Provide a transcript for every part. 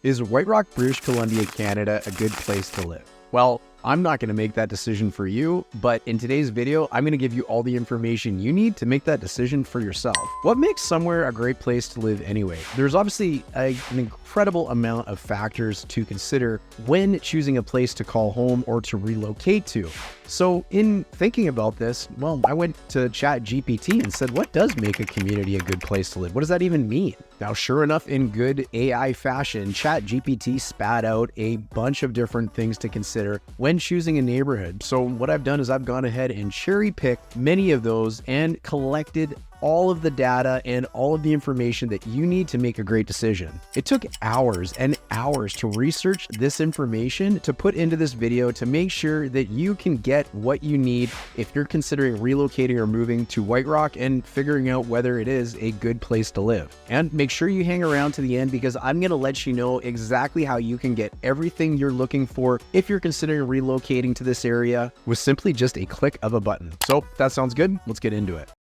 Is White Rock, British Columbia, Canada a good place to live? Well, I'm not going to make that decision for you, but in today's video, I'm going to give you all the information you need to make that decision for yourself. What makes somewhere a great place to live anyway? There's obviously an incredible amount of factors to consider when choosing a place to call home or to relocate to. So in thinking about this, well, I went to ChatGPT and said, what does make a community a good place to live? What does that even mean? Now, sure enough, in good AI fashion, ChatGPT spat out a bunch of different things to consider when choosing a neighborhood. So what I've done is I've gone ahead and cherry-picked many of those and collected all of the data and all of the information that you need to make a great decision. It took hours and hours to research this information to put into this video to make sure that you can get what you need if you're considering relocating or moving to White Rock and figuring out whether it is a good place to live. And make sure you hang around to the end because I'm going to let you know exactly how you can get everything you're looking for if you're considering relocating to this area with simply just a click of a button. So if that sounds good, let's get into it.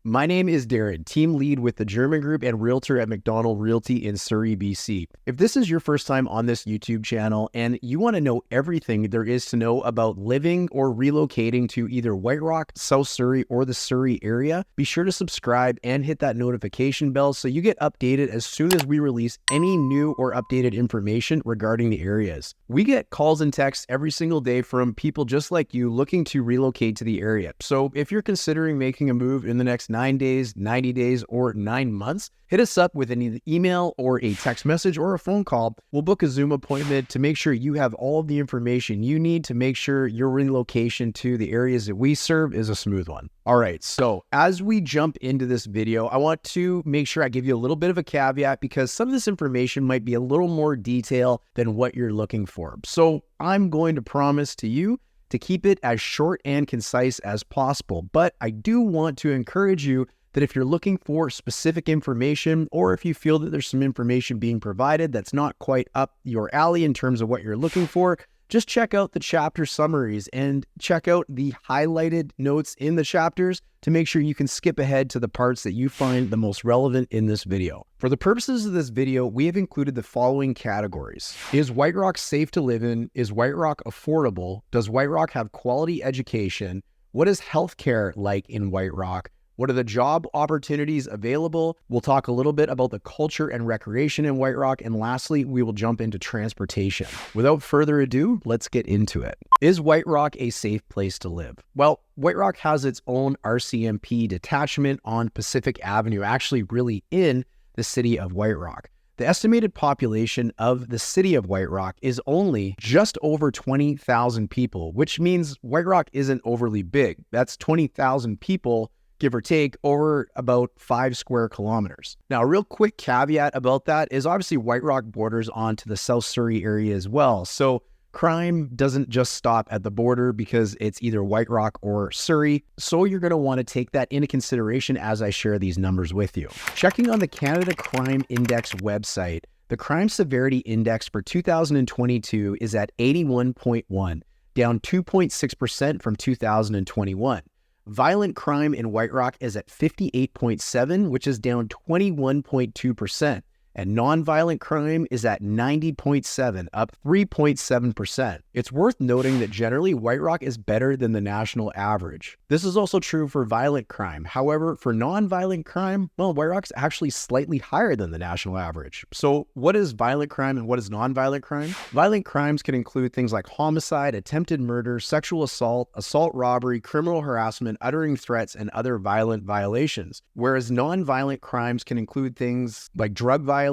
My name is Darren, team lead with the Germyn Group and realtor at McDonald Realty in Surrey, BC. If this is your first time on this YouTube channel and you want to know everything there is to know about living or relocating to either White Rock, South Surrey, or the Surrey area, be sure to subscribe and hit that notification bell so you get updated as soon as we release any new or updated information regarding the areas. We get calls and texts every single day from people just like you looking to relocate to the area. So if you're considering making a move in the next 9 days, 90 days, or 9 months, hit us up with an email or a text message or a phone call. We'll book a Zoom appointment to make sure you have all of the information you need to make sure your relocation to the areas that we serve is a smooth one. All right, so as we jump into this video, I want to make sure I give you a little bit of a caveat because some of this information might be a little more detail than what you're looking for. So I'm going to promise to you to keep it as short and concise as possible. But I do want to encourage you that if you're looking for specific information or if you feel that there's some information being provided that's not quite up your alley in terms of what you're looking for, just check out the chapter summaries and check out the highlighted notes in the chapters to make sure you can skip ahead to the parts that you find the most relevant in this video. For the purposes of this video, we have included the following categories. Is White Rock safe to live in? Is White Rock affordable? Does White Rock have quality education? What is healthcare like in White Rock? What are the job opportunities available? We'll talk a little bit about the culture and recreation in White Rock. And lastly, we will jump into transportation. Without further ado, let's get into it. Is White Rock a safe place to live? Well, White Rock has its own RCMP detachment on Pacific Avenue, actually really in the city of White Rock. The estimated population of the city of White Rock is only just over 20,000 people, which means White Rock isn't overly big. That's 20,000 people, give or take, over about 5 square kilometers. Now, a real quick caveat about that is obviously White Rock borders onto the South Surrey area as well. So crime doesn't just stop at the border because it's either White Rock or Surrey. So you're going to want to take that into consideration as I share these numbers with you. Checking on the Canada Crime Index website, the crime severity index for 2022 is at 81.1, down 2.6% from 2021. Violent crime in White Rock is at 58.7, which is down 21.2%. And nonviolent crime is at 90.7, up 3.7%. It's worth noting that generally White Rock is better than the national average. This is also true for violent crime. However, for nonviolent crime, well, White Rock's actually slightly higher than the national average. So what is violent crime and what is nonviolent crime? Violent crimes can include things like homicide, attempted murder, sexual assault, assault robbery, criminal harassment, uttering threats, and other violent violations. Whereas nonviolent crimes can include things like drug violations,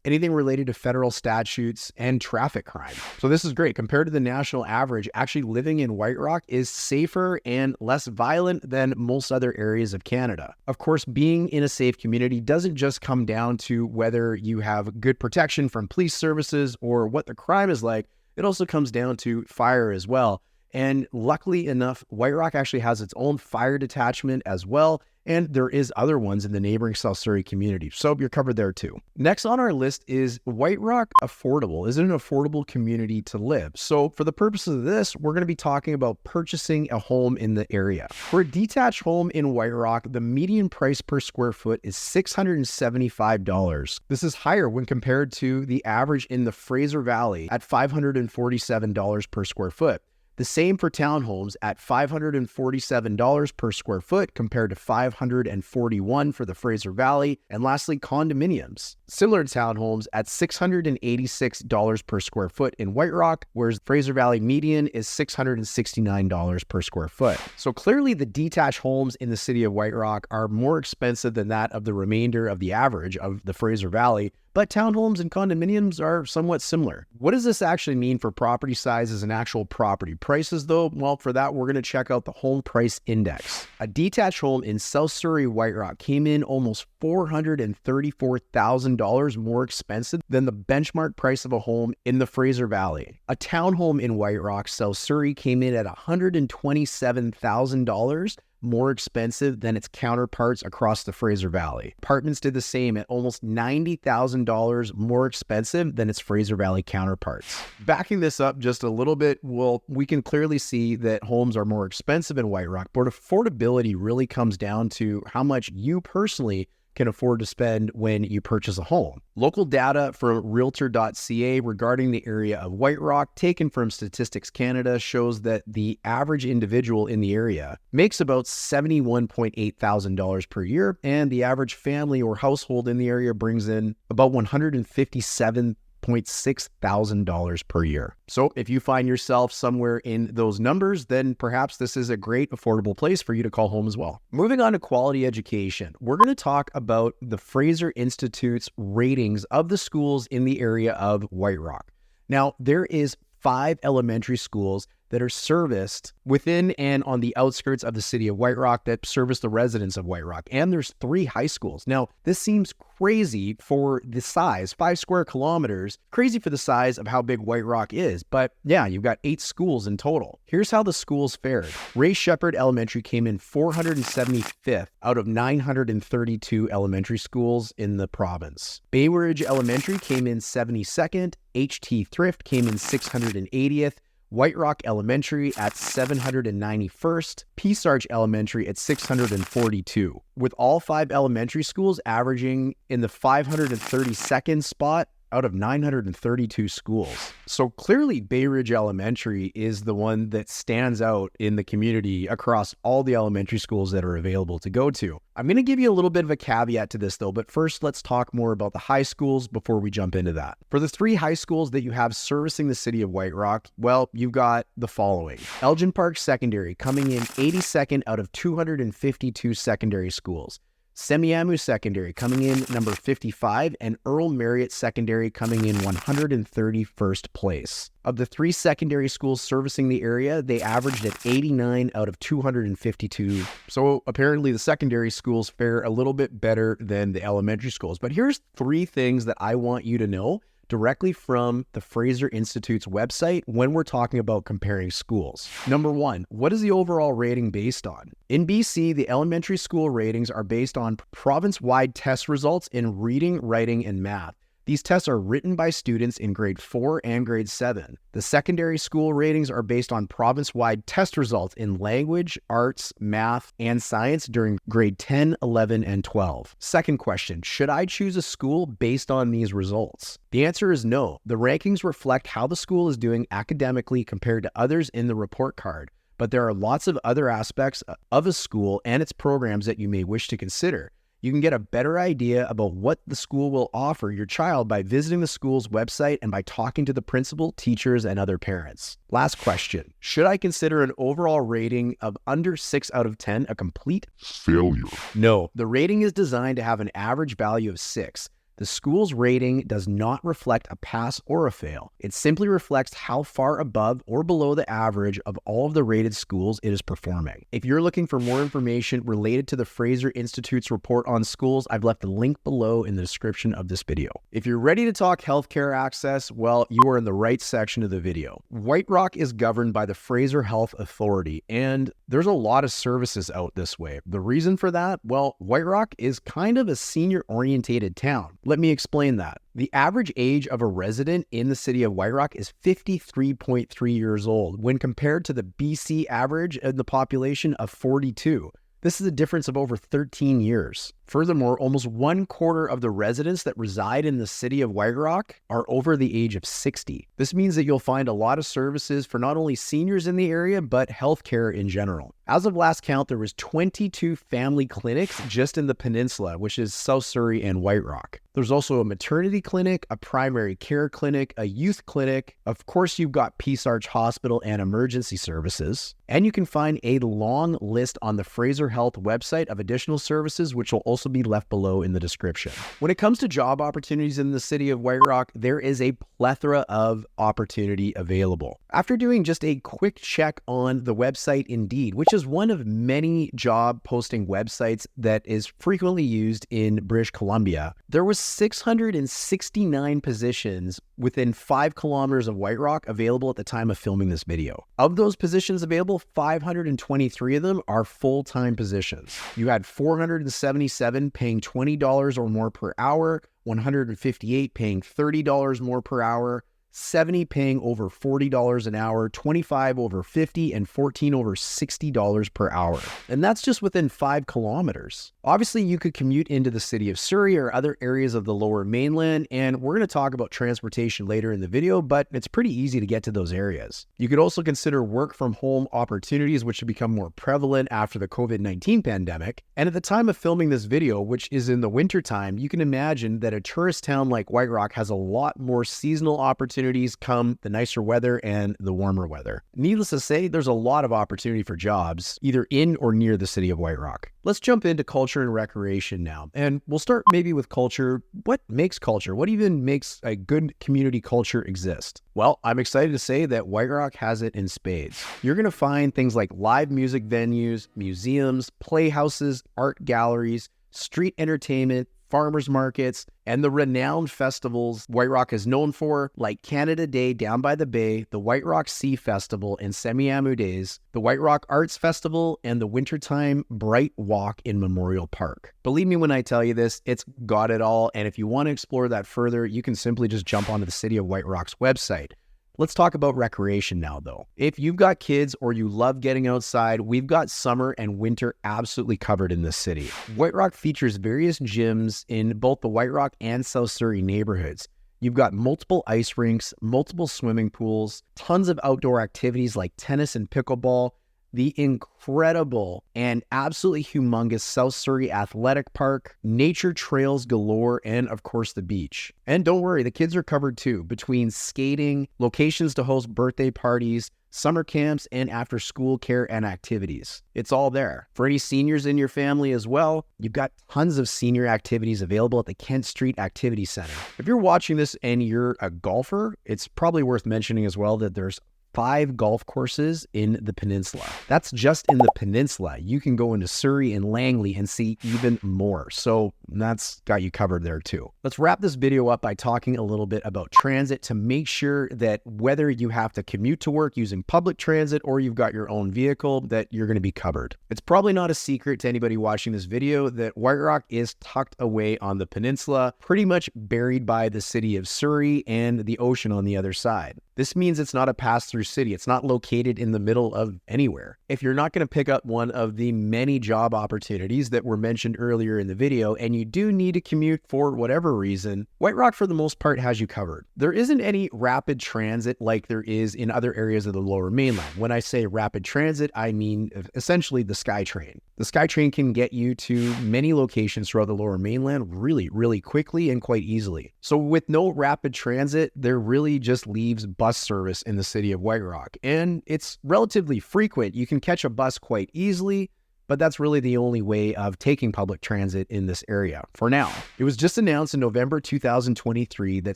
anything related to federal statutes, and traffic crime. So this is great. Compared to the national average, actually living in White Rock is safer and less violent than most other areas of Canada. Of course, being in a safe community doesn't just come down to whether you have good protection from police services or what the crime is like. It also comes down to fire as well. And luckily enough, White Rock actually has its own fire detachment as well. And there is other ones in the neighboring South Surrey community. So you're covered there too. Next on our list is White Rock affordable? Is it an affordable community to live? So for the purposes of this, we're going to be talking about purchasing a home in the area. For a detached home in White Rock, the median price per square foot is $675. This is higher when compared to the average in the Fraser Valley at $547 per square foot. The same for townhomes at $547 per square foot compared to $541 for the Fraser Valley. And lastly, condominiums, similar to townhomes at $686 per square foot in White Rock, whereas Fraser Valley median is $669 per square foot. So clearly the detached homes in the city of White Rock are more expensive than that of the remainder of the average of the Fraser Valley, but townhomes and condominiums are somewhat similar. What does this actually mean for property sizes and actual property prices though? Well, for that, we're going to check out the home price index. A detached home in South Surrey, White Rock came in almost $434,000 more expensive than the benchmark price of a home in the Fraser Valley. A townhome in White Rock, South Surrey came in at $127,000 more expensive than its counterparts across the Fraser Valley. Apartments did the same at almost $90,000 more expensive than its Fraser Valley counterparts. Backing this up just a little bit, well, we can clearly see that homes are more expensive in White Rock, but affordability really comes down to how much you personally can afford to spend when you purchase a home. Local data from realtor.ca regarding the area of White Rock, taken from Statistics Canada, shows that the average individual in the area makes about $71.8 thousand per year, and the average family or household in the area brings in about $157.6 thousand per year. So if you find yourself somewhere in those numbers, then perhaps this is a great affordable place for you to call home as well. Moving on to quality education, we're going to talk about the Fraser Institute's ratings of the schools in the area of White Rock. Now, there is 5 elementary schools that are serviced within and on the outskirts of the city of White Rock that service the residents of White Rock. And there's 3 high schools. Now, this seems crazy for the size, 5 square kilometers, crazy for the size of how big White Rock is. But yeah, you've got 8 schools in total. Here's how the schools fared. Ray Shepherd Elementary came in 475th out of 932 elementary schools in the province. Bay Ridge Elementary came in 72nd. HT Thrift came in 680th. White Rock Elementary at 791st, Peace Arch Elementary at 642, with all 5 elementary schools averaging in the 532nd spot out of 932 schools. So clearly Bay Ridge Elementary is the one that stands out in the community across all the elementary schools that are available to go to. I'm going to give you a little bit of a caveat to this though, but first let's talk more about the high schools before we jump into that. For the 3 high schools that you have servicing the city of White Rock, well, you've got the following. Elgin Park Secondary coming in 82nd out of 252 secondary schools. Semiahmoo Secondary coming in number 55, and Earl Marriott Secondary coming in 131st place. Of the 3 secondary schools servicing the area, they averaged at 89 out of 252. So apparently the secondary schools fare a little bit better than the elementary schools. But here's 3 things that I want you to know directly from the Fraser Institute's website when we're talking about comparing schools. Number 1, what is the overall rating based on? In BC, the elementary school ratings are based on province-wide test results in reading, writing, and math. These tests are written by students in grade 4 and grade 7. The secondary school ratings are based on province-wide test results in language, arts, math, and science during grade 10, 11, and 12. Second question, should I choose a school based on these results? The answer is no. The rankings reflect how the school is doing academically compared to others in the report card. But there are lots of other aspects of a school and its programs that you may wish to consider. You can get a better idea about what the school will offer your child by visiting the school's website and by talking to the principal, teachers, and other parents. Last question. Should I consider an overall rating of under 6 out of 10 a complete failure? No. The rating is designed to have an average value of 6. The school's rating does not reflect a pass or a fail. It simply reflects how far above or below the average of all of the rated schools it is performing. If you're looking for more information related to the Fraser Institute's report on schools, I've left a link below in the description of this video. If you're ready to talk healthcare access, well, you are in the right section of the video. White Rock is governed by the Fraser Health Authority, and there's a lot of services out this way. The reason for that? Well, White Rock is kind of a senior-orientated town. Let me explain that. The average age of a resident in the city of White Rock is 53.3 years old when compared to the BC average in the population of 42. This is a difference of over 13 years. Furthermore, almost 1/4 of the residents that reside in the city of White Rock are over the age of 60. This means that you'll find a lot of services for not only seniors in the area, but healthcare in general. As of last count, there was 22 family clinics just in the peninsula, which is South Surrey and White Rock. There's also a maternity clinic, a primary care clinic, a youth clinic. Of course, you've got Peace Arch Hospital and emergency services. And you can find a long list on the Fraser Health website of additional services, which will also be left below in the description. When it comes to job opportunities in the city of White Rock, there is a plethora of opportunity available. After doing just a quick check on the website Indeed, which is one of many job posting websites that is frequently used in British Columbia, there was 669 positions within 5 kilometers of White Rock available at the time of filming this video. Of those positions available, 523 of them are full-time positions. You had 477 paying $20 or more per hour, 158 paying $30 more per hour, 70 paying over $40 an hour, 25 over $50, and 14 over $60 per hour. And that's just within 5 kilometers. Obviously, you could commute into the city of Surrey or other areas of the lower mainland, and we're going to talk about transportation later in the video, but it's pretty easy to get to those areas. You could also consider work from home opportunities, which have become more prevalent after the COVID-19 pandemic. And at the time of filming this video, which is in the wintertime, you can imagine that a tourist town like White Rock has a lot more seasonal opportunities come the nicer weather and the warmer weather. Needless to say, there's a lot of opportunity for jobs either in or near the city of White Rock. Let's jump into culture and recreation now. And we'll start maybe with culture. What makes culture? What even makes a good community culture exist? Well, I'm excited to say that White Rock has it in spades. You're going to find things like live music venues, museums, playhouses, art galleries, street entertainment, farmers markets, and the renowned festivals White Rock is known for, like Canada Day down by the bay, the White Rock Sea Festival and Semiahmoo Days, the White Rock Arts Festival, and the wintertime Bright Walk in Memorial Park. Believe me when I tell you this, it's got it all, and if you want to explore that further, you can simply just jump onto the City of White Rock's website. Let's talk about recreation now, though. If you've got kids or you love getting outside, we've got summer and winter absolutely covered in this city. White Rock features various gyms in both the White Rock and South Surrey neighborhoods. You've got multiple ice rinks, multiple swimming pools, tons of outdoor activities like tennis and pickleball, the incredible and absolutely humongous South Surrey Athletic Park, nature trails galore, and of course the beach. And don't worry, the kids are covered too, between skating, locations to host birthday parties, summer camps, and after school care and activities. It's all there. For any seniors in your family as well, you've got tons of senior activities available at the Kent Street Activity Center. If you're watching this and you're a golfer, it's probably worth mentioning as well that there's 5 golf courses in the peninsula. That's just in the peninsula. You can go into Surrey and Langley and see even more. So that's got you covered there too. Let's wrap this video up by talking a little bit about transit to make sure that whether you have to commute to work using public transit or you've got your own vehicle, that you're going to be covered. It's probably not a secret to anybody watching this video that White Rock is tucked away on the peninsula, pretty much buried by the city of Surrey and the ocean on the other side. This means it's not a pass-through city. It's not located in the middle of anywhere. If you're not going to pick up one of the many job opportunities that were mentioned earlier in the video, and you do need to commute for whatever reason, White Rock for the most part has you covered. There isn't any rapid transit like there is in other areas of the lower mainland. When I say rapid transit, I mean essentially the SkyTrain. The SkyTrain can get you to many locations throughout the lower mainland really, really quickly and quite easily. So with no rapid transit, there really just leaves bus service in the city of White Rock. And it's relatively frequent. You can catch a bus quite easily, but that's really the only way of taking public transit in this area for now. It was just announced in November 2023 that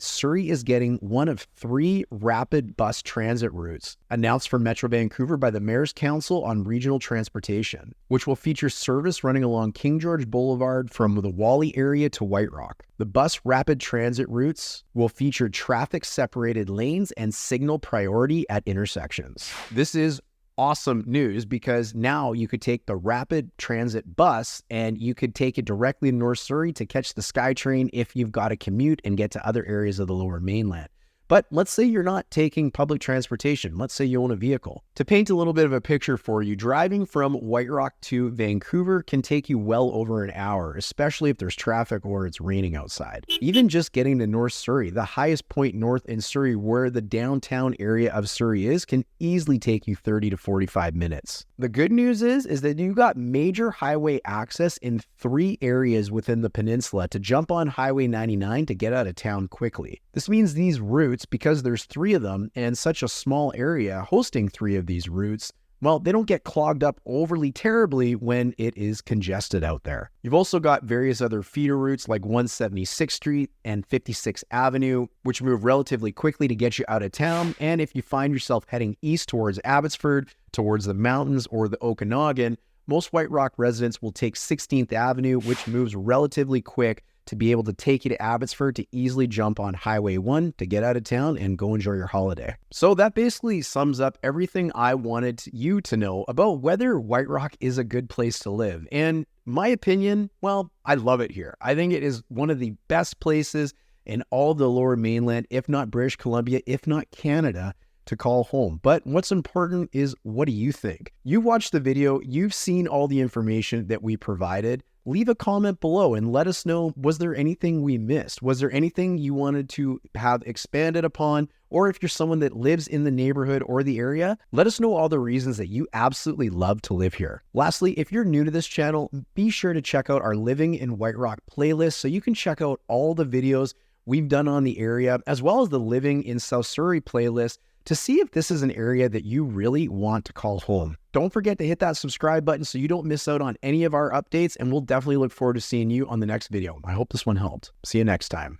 Surrey is getting one of 3 rapid bus transit routes announced for Metro Vancouver by the Mayor's Council on Regional Transportation, which will feature service running along King George Boulevard from the Wally area to White Rock. The bus rapid transit routes will feature traffic-separated lanes and signal priority at intersections. This is awesome news because now you could take the rapid transit bus and you could take it directly to North Surrey to catch the SkyTrain if you've got to commute and get to other areas of the Lower Mainland. But let's say you're not taking public transportation. Let's say you own a vehicle. To paint a little bit of a picture for you, driving from White Rock to Vancouver can take you well over an hour, especially if there's traffic or it's raining outside. Even just getting to North Surrey, the highest point north in Surrey where the downtown area of Surrey is, can easily take you 30 to 45 minutes. The good news is that you got major highway access in 3 areas within the peninsula to jump on Highway 99 to get out of town quickly. This means these routes, because there's 3 of them and such a small area hosting 3 of these routes, well, they don't get clogged up overly terribly when it is congested out there. You've also got various other feeder routes like 176th Street and 56th Avenue, which move relatively quickly to get you out of town. And if you find yourself heading east towards Abbotsford, towards the mountains or the Okanagan, most White Rock residents will take 16th Avenue, which moves relatively quick to be able to take you to Abbotsford to easily jump on Highway 1 to get out of town and go enjoy your holiday. So that basically sums up everything I wanted you to know about whether White Rock is a good place to live. And my opinion, well, I love it here. I think it is one of the best places in all of the Lower Mainland, if not British Columbia, if not Canada, to call home. But what's important is, what do you think? You watched the video, you've seen all the information that we provided. Leave a comment below and let us know, was there anything we missed? Was there anything you wanted to have expanded upon? Or if you're someone that lives in the neighborhood or the area, let us know all the reasons that you absolutely love to live here. Lastly, if you're new to this channel, be sure to check out our Living in White Rock playlist so you can check out all the videos we've done on the area, as well as the Living in South Surrey playlist, to see if this is an area that you really want to call home. Don't forget to hit that subscribe button so you don't miss out on any of our updates, and we'll definitely look forward to seeing you on the next video. I hope this one helped. See you next time.